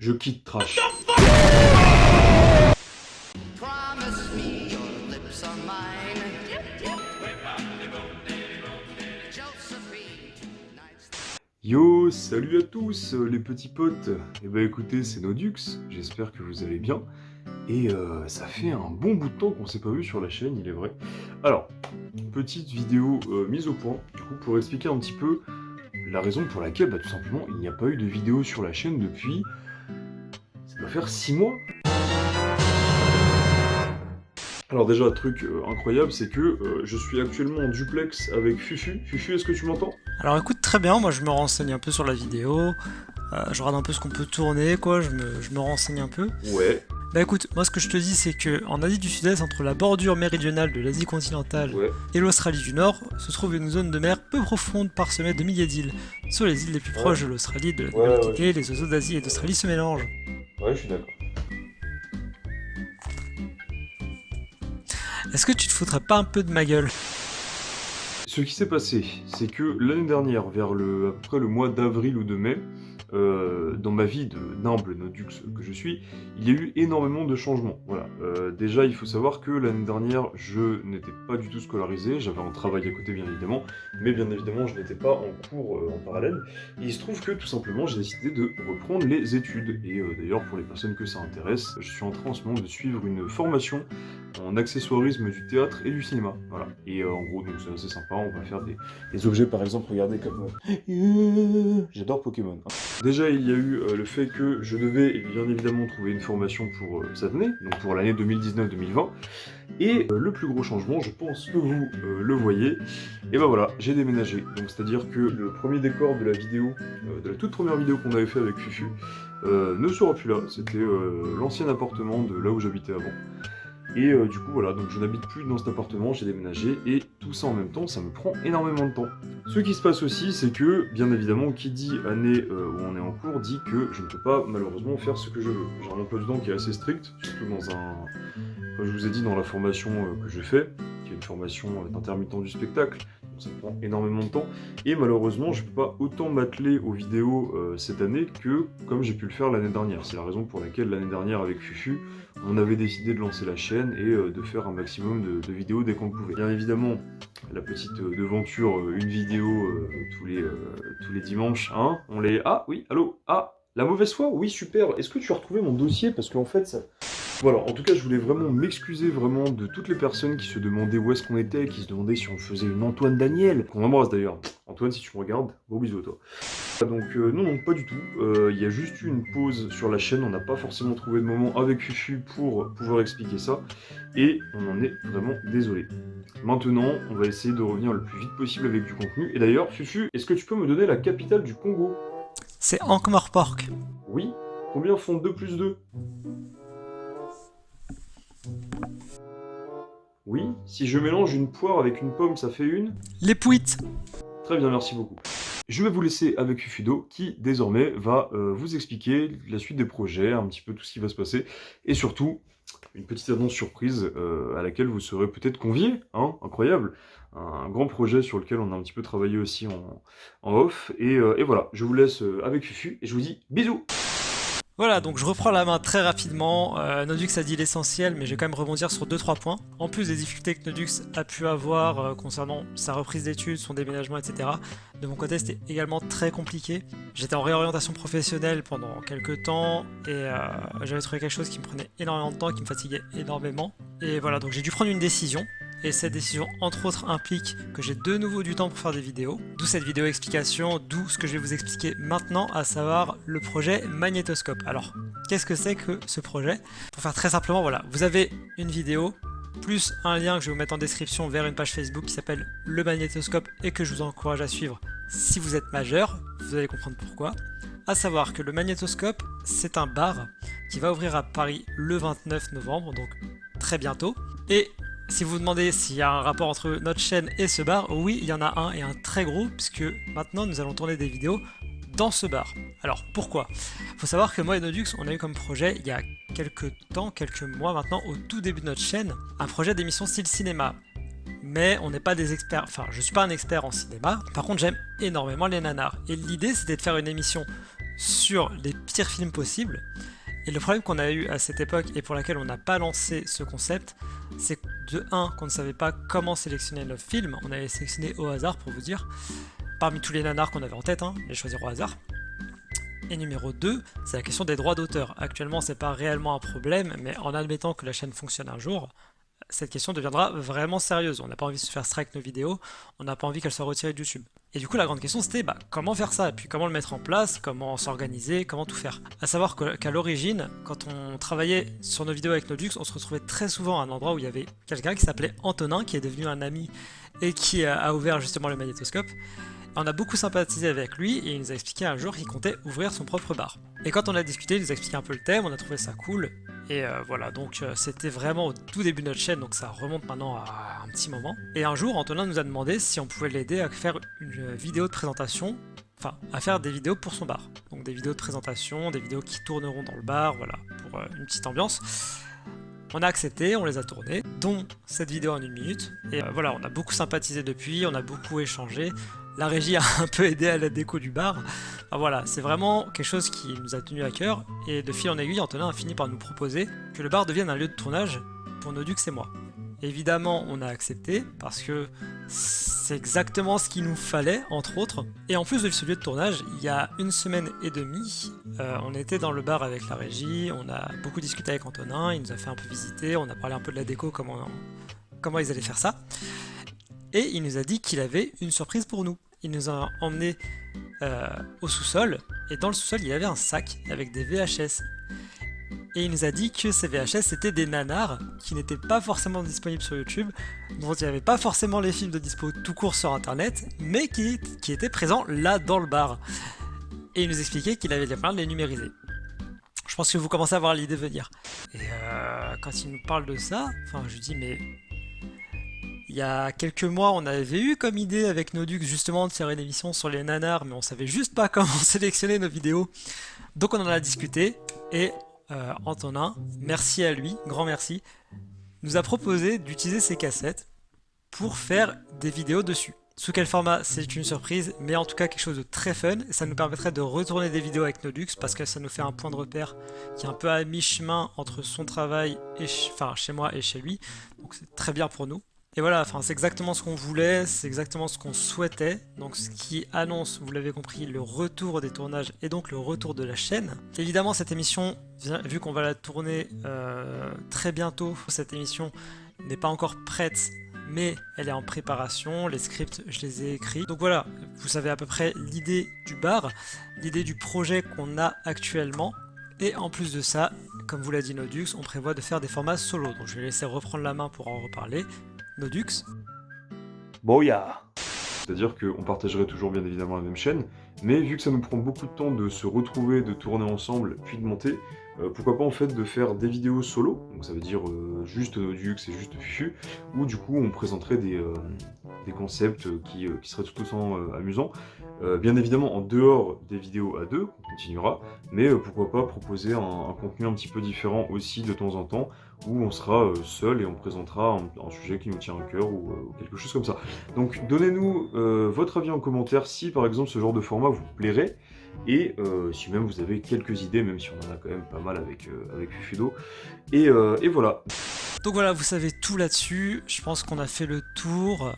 Je quitte Trash. Yo, salut à tous les petits potes. Eh ben écoutez, c'est Nodux, j'espère que vous allez bien. Et ça fait un bon bout de temps qu'on s'est pas vu sur la chaîne, il est vrai. Alors, petite vidéo mise au point, du coup, pour expliquer un petit peu la raison pour laquelle, tout simplement, il n'y a pas eu de vidéo sur la chaîne depuis... ça doit faire 6 mois. Alors déjà, un truc incroyable, c'est que je suis actuellement en duplex avec Fufu. Fufu, est-ce que tu m'entends? Alors écoute, très bien, moi je me renseigne un peu sur la vidéo, je regarde un peu ce qu'on peut tourner, quoi, je me renseigne un peu. Ouais, Bah écoute, moi ce que je te dis c'est que en Asie du Sud-Est, entre la bordure méridionale de l'Asie continentale ouais. et l'Australie du Nord, se trouve une zone de mer peu profonde parsemée de milliers d'îles. Sur les îles les plus proches de l'Australie, de la Ouais, Nouvelle-Guinée, les oiseaux d'Asie et d'Australie se mélangent. ouais, je suis d'accord. Est-ce que tu te foutrais pas un peu de ma gueule? Ce qui s'est passé, c'est que l'année dernière, à peu près le mois d'avril ou de mai, dans ma vie de d'humble Nodux que je suis, il y a eu énormément de changements. Voilà. Déjà, il faut savoir que l'année dernière, je n'étais pas du tout scolarisé, j'avais un travail à côté bien évidemment, mais bien évidemment, je n'étais pas en cours en parallèle. Et il se trouve que tout simplement, j'ai décidé de reprendre les études. Et d'ailleurs, pour les personnes que ça intéresse, je suis en train en ce moment de suivre une formation en accessoirisme du théâtre et du cinéma. Voilà. Et en gros, donc c'est assez sympa, on va faire des objets par exemple, regardez comme... j'adore Pokémon. Déjà, il y a eu le fait que je devais bien évidemment trouver une formation pour cette année, donc pour l'année 2019-2020. Et le plus gros changement, je pense que vous le voyez, et ben voilà, j'ai déménagé. Donc c'est-à-dire que le premier décor de la vidéo, de la toute première vidéo qu'on avait fait avec Fufu, ne sera plus là. C'était l'ancien appartement de là où j'habitais avant. Et du coup voilà, donc je n'habite plus dans cet appartement, j'ai déménagé, et tout ça en même temps, ça me prend énormément de temps. Ce qui se passe aussi, c'est que, bien évidemment, qui dit année où on est en cours, dit que je ne peux pas malheureusement faire ce que je veux. J'ai un emploi du temps qui est assez strict, surtout dans comme je vous ai dit, dans la formation que je fais, qui est une formation d'intermittent du spectacle, donc ça prend énormément de temps, et malheureusement, je ne peux pas autant m'atteler aux vidéos cette année que comme j'ai pu le faire l'année dernière. C'est la raison pour laquelle l'année dernière, avec Fufu, on avait décidé de lancer la chaîne et de faire un maximum de vidéos dès qu'on le pouvait. Bien évidemment, la petite devanture, une vidéo tous les dimanches, hein, on les... Ah, oui, allô? Ah, la mauvaise foi? Oui, super. Est-ce que tu as retrouvé mon dossier? Parce qu'en fait, ça... Voilà, en tout cas, je voulais vraiment m'excuser vraiment de toutes les personnes qui se demandaient où est-ce qu'on était, qui se demandaient si on faisait une Antoine Daniel, qu'on embrasse d'ailleurs. Antoine, si tu me regardes, gros bisous à toi. Donc non, pas du tout. Il y a juste eu une pause sur la chaîne, on n'a pas forcément trouvé de moment avec Fufu pour pouvoir expliquer ça, et on en est vraiment désolé. Maintenant, on va essayer de revenir le plus vite possible avec du contenu. Et d'ailleurs, Fufu, est-ce que tu peux me donner la capitale du Congo? C'est Ankh-Morpork. Oui. Combien font 2 plus 2? Oui. Si je mélange une poire avec une pomme, ça fait une? Les Pouites. Très bien, merci beaucoup. Je vais vous laisser avec Fufudo qui, désormais, va vous expliquer la suite des projets, un petit peu tout ce qui va se passer, et surtout, une petite annonce surprise à laquelle vous serez peut-être conviés, hein, incroyable. Un grand projet sur lequel on a un petit peu travaillé aussi en off, et voilà, je vous laisse avec Fufu, et je vous dis bisous! Voilà, donc je reprends la main très rapidement. Nodux a dit l'essentiel, mais je vais quand même rebondir sur 2-3 points. En plus des difficultés que Nodux a pu avoir concernant sa reprise d'études, son déménagement, etc., de mon côté c'était également très compliqué. J'étais en réorientation professionnelle pendant quelques temps et j'avais trouvé quelque chose qui me prenait énormément de temps, qui me fatiguait énormément. Et voilà, donc j'ai dû prendre une décision. Et cette décision, entre autres, implique que j'ai de nouveau du temps pour faire des vidéos. D'où cette vidéo explication, d'où ce que je vais vous expliquer maintenant, à savoir le projet Magnétoscope. Alors, qu'est-ce que c'est que ce projet? Pour faire très simplement, voilà, vous avez une vidéo, plus un lien que je vais vous mettre en description vers une page Facebook qui s'appelle Le Magnétoscope et que je vous encourage à suivre si vous êtes majeur, vous allez comprendre pourquoi. À savoir que le Magnétoscope, c'est un bar qui va ouvrir à Paris le 29 novembre, donc très bientôt. Et si vous vous demandez s'il y a un rapport entre notre chaîne et ce bar, oui, il y en a un et un très gros, puisque maintenant nous allons tourner des vidéos dans ce bar. Alors pourquoi? Faut savoir que moi et Nodux, on a eu comme projet il y a quelques temps, quelques mois maintenant, au tout début de notre chaîne, un projet d'émission style cinéma. Mais on n'est pas des experts, enfin je suis pas un expert en cinéma, par contre j'aime énormément les nanars. Et l'idée c'était de faire une émission sur les pires films possibles. Et le problème qu'on a eu à cette époque et pour laquelle on n'a pas lancé ce concept, c'est de 1 qu'on ne savait pas comment sélectionner nos films, on avait sélectionné au hasard pour vous dire, parmi tous les nanars qu'on avait en tête, les choisir au hasard. Et numéro 2, c'est la question des droits d'auteur. Actuellement, c'est pas réellement un problème, mais en admettant que la chaîne fonctionne un jour, cette question deviendra vraiment sérieuse. On n'a pas envie de se faire strike nos vidéos, on n'a pas envie qu'elles soient retirées de YouTube. Et du coup, la grande question c'était comment faire ça, et puis comment le mettre en place, comment s'organiser, comment tout faire. À savoir qu'à l'origine, quand on travaillait sur nos vidéos avec Nodux, on se retrouvait très souvent à un endroit où il y avait quelqu'un qui s'appelait Antonin, qui est devenu un ami et qui a ouvert justement le magnétoscope. On a beaucoup sympathisé avec lui et il nous a expliqué un jour qu'il comptait ouvrir son propre bar. Et quand on a discuté, il nous a expliqué un peu le thème, on a trouvé ça cool. Et voilà, donc c'était vraiment au tout début de notre chaîne, donc ça remonte maintenant à un petit moment. Et un jour, Antonin nous a demandé si on pouvait l'aider à faire une vidéo de présentation, enfin à faire des vidéos pour son bar. Donc des vidéos de présentation, des vidéos qui tourneront dans le bar, voilà, pour une petite ambiance. On a accepté, on les a tournées, dont cette vidéo en 1 minute. Et voilà, on a beaucoup sympathisé depuis, on a beaucoup échangé. La régie a un peu aidé à la déco du bar. Enfin, voilà, c'est vraiment quelque chose qui nous a tenu à cœur. Et de fil en aiguille, Antonin a fini par nous proposer que le bar devienne un lieu de tournage pour Nodux et moi. Évidemment, on a accepté parce que c'est exactement ce qu'il nous fallait, entre autres. Et en plus de ce lieu de tournage, il y a 1 semaine et demie, on était dans le bar avec la régie, on a beaucoup discuté avec Antonin, il nous a fait un peu visiter, on a parlé un peu de la déco, comment ils allaient faire ça. Et il nous a dit qu'il avait une surprise pour nous. Il nous a emmenés au sous-sol, et dans le sous-sol, il y avait un sac avec des VHS. Et il nous a dit que ces VHS étaient des nanars qui n'étaient pas forcément disponibles sur YouTube, dont il n'y avait pas forcément les films de dispo tout court sur internet, mais qui étaient présents là dans le bar. Et il nous expliquait qu'il avait les moyens de les numériser. Je pense que vous commencez à voir l'idée venir. Et quand il nous parle de ça, je lui dis mais... Il y a quelques mois, on avait eu comme idée avec Nodux justement de faire une émission sur les nanars, mais on savait juste pas comment sélectionner nos vidéos. Donc on en a discuté, et Antonin, merci à lui, grand merci, nous a proposé d'utiliser ces cassettes pour faire des vidéos dessus. Sous quel format, c'est une surprise, mais en tout cas quelque chose de très fun. Ça nous permettrait de retourner des vidéos avec Nodux parce que ça nous fait un point de repère qui est un peu à mi-chemin entre son travail et chez moi et chez lui. Donc c'est très bien pour nous. Et voilà, c'est exactement ce qu'on voulait, c'est exactement ce qu'on souhaitait. Donc ce qui annonce, vous l'avez compris, le retour des tournages et donc le retour de la chaîne. Évidemment, cette émission, vu qu'on va la tourner très bientôt, cette émission n'est pas encore prête, mais elle est en préparation. Les scripts, je les ai écrits. Donc voilà, vous savez à peu près l'idée du bar, l'idée du projet qu'on a actuellement. Et en plus de ça, comme vous l'a dit Nodux, on prévoit de faire des formats solo. Donc je vais laisser reprendre la main pour en reparler. Nodux. Boya. C'est-à-dire qu'on partagerait toujours bien évidemment la même chaîne, mais vu que ça nous prend beaucoup de temps de se retrouver, de tourner ensemble, puis de monter, pourquoi pas en fait de faire des vidéos solo, donc ça veut dire juste Nodux et juste Fufu, où du coup on présenterait des concepts qui seraient tout autant amusants. Bien évidemment en dehors des vidéos à deux, on continuera, mais pourquoi pas proposer un contenu un petit peu différent aussi de temps en temps, où on sera seul et on présentera un sujet qui nous tient à cœur ou quelque chose comme ça. Donc donnez-nous votre avis en commentaire si par exemple ce genre de format vous plairait, et si même vous avez quelques idées, même si on en a quand même pas mal avec Fufudo, et voilà. Donc voilà, vous savez tout là-dessus, je pense qu'on a fait le tour.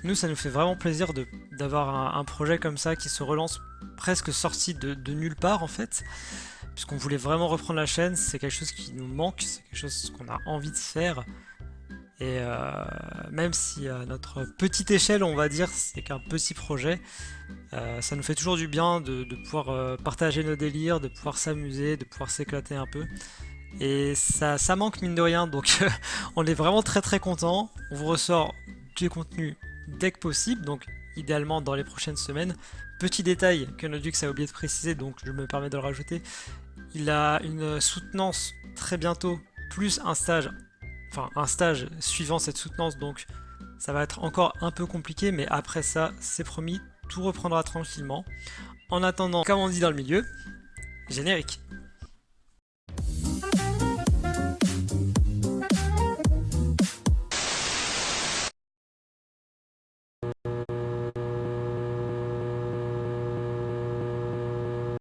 Nous, ça nous fait vraiment plaisir d'avoir un projet comme ça qui se relance presque sorti de nulle part en fait, puisqu'on voulait vraiment reprendre la chaîne, c'est quelque chose qui nous manque, c'est quelque chose qu'on a envie de faire, et même si à notre petite échelle, on va dire, c'est qu'un petit projet, ça nous fait toujours du bien de pouvoir partager nos délires, de pouvoir s'amuser, de pouvoir s'éclater un peu. Et ça manque mine de rien, donc on est vraiment très très content. On vous ressort du contenu dès que possible, donc idéalement dans les prochaines semaines. Petit détail que Nodux a oublié de préciser, donc je me permets de le rajouter, il a une soutenance très bientôt, plus un stage suivant cette soutenance, donc ça va être encore un peu compliqué, mais après ça, c'est promis, tout reprendra tranquillement. En attendant, comme on dit dans le milieu, générique.